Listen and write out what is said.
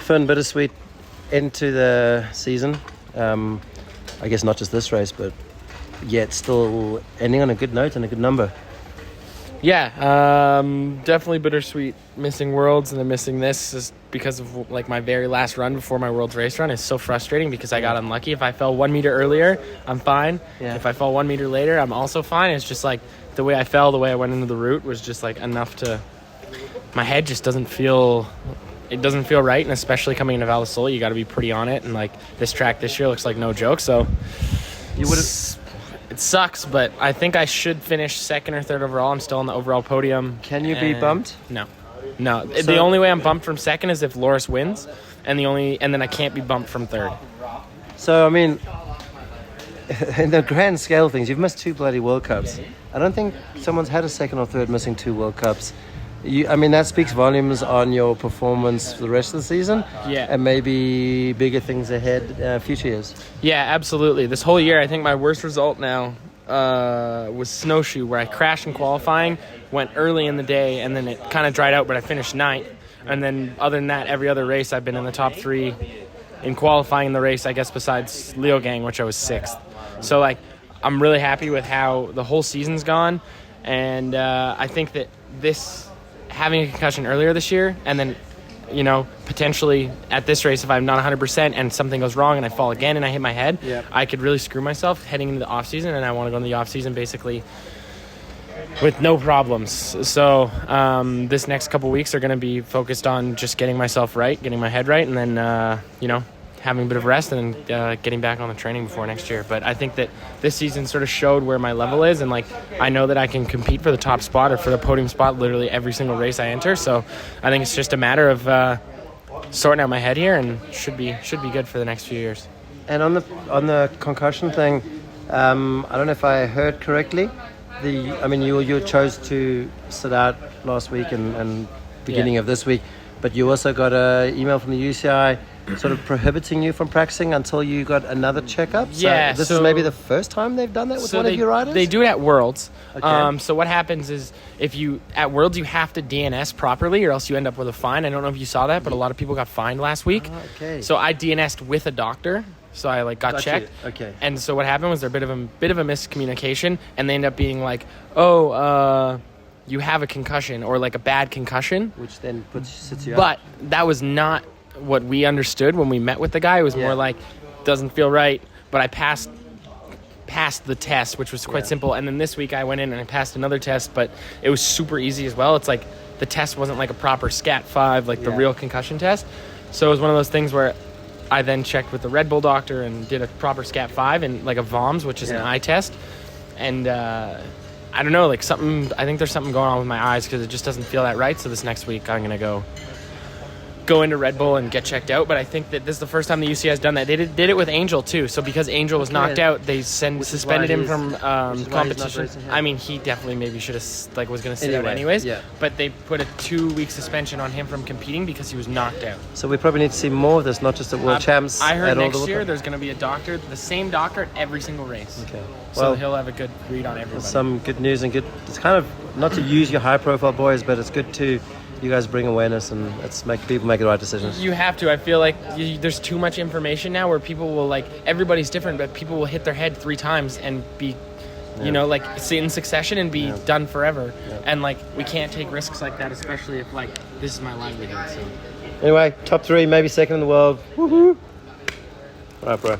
Finn, bittersweet into the season. I guess not just this race, but yet still ending on a good note and a good number. Yeah, definitely bittersweet. Missing Worlds and then missing this is because of like my very last run before my Worlds race run. Is so frustrating because I got unlucky. If I fell 1 meter earlier, I'm fine. Yeah. If I fell 1 meter later, I'm also fine. It's just like the way I fell, the way I went into the route was just like enough to. My head just doesn't feel. It doesn't feel right, and especially coming into Val di Sole, you got to be pretty on it. And like this track this year looks like no joke. So You would have. it sucks, but I think I should finish second or third overall. I'm still on the overall podium. Can you be bumped? No. The only way I'm bumped from second is if Loris wins, and then I can't be bumped from third. So I mean, in the grand scale of things, you've missed 2 bloody World Cups. I don't think someone's had a second or third missing 2 World Cups. That speaks volumes on your performance for the rest of the season. Yeah. And maybe bigger things ahead future years. Yeah, absolutely. This whole year, I think my worst result now was snowshoe, where I crashed in qualifying, went early in the day, and then it kind of dried out, but I finished 9th. And then other than that, every other race, I've been in the top 3 in qualifying in the race, I guess, besides Leogang, which I was 6th. So, like, I'm really happy with how the whole season's gone. And I think that having a concussion earlier this year, and then, potentially at this race, if I'm not 100% and something goes wrong and I fall again and I hit my head, I could really screw myself heading into the off season, and I want to go into the off season basically with no problems. So this next couple weeks are going to be focused on just getting myself right, getting my head right, and then having a bit of rest and getting back on the training before next year. But I think that this season sort of showed where my level is, and like I know that I can compete for the top spot or for the podium spot literally every single race I enter. So I think it's just a matter of sorting out my head here, and should be good for the next few years. And on the concussion thing, I don't know if I heard correctly. You chose to sit out last week and beginning of this week, but you also got an email from the UCI sort of prohibiting you from practicing until you got another checkup. So this is maybe the first time they've done that with one of your riders? They do it at Worlds. Okay. So what happens is at Worlds you have to DNS properly or else you end up with a fine. I don't know if you saw that, but a lot of people got fined last week. Okay. So I DNS'd with a doctor. So I got checked. Okay. And so what happened was there a bit of a miscommunication, and they end up being like, you have a concussion or like a bad concussion. Which then sits you up. But that was not what we understood when we met with the guy. It was more like, doesn't feel right, but I passed the test, which was quite simple. And then this week I went in and I passed another test, but it was super easy as well. It's like the test wasn't like a proper SCAT-5, like the real concussion test. So it was one of those things where I then checked with the Red Bull doctor and did a proper SCAT-5 and like a VOMS, which is an eye test. And I don't know, like I think there's something going on with my eyes because it just doesn't feel that right. So this next week I'm going to go into Red Bull and get checked out. But I think that this is the first time the UCI has done that. They did it with Angel too. So because Angel was knocked out, they suspended him from competition. I mean, he definitely maybe should have was going to sit out anyways. Yeah. But they put a 2-week suspension on him from competing because he was knocked out. So we probably need to see more of this, not just at World Champs. I heard next year there's going to be a doctor, the same doctor at every single race. Okay. So he'll have a good read on everybody. Some good news and good. It's kind of not to use your high-profile boys, but it's good to. You guys bring awareness and people make the right decisions. You have to. I feel like there's too much information now where people will everybody's different, but people will hit their head 3 times and be, sit in succession and be done forever. Yeah. And we can't take risks like that, especially if this is my livelihood. So. Anyway, top 3, maybe second in the world. Woohoo! All right, bro.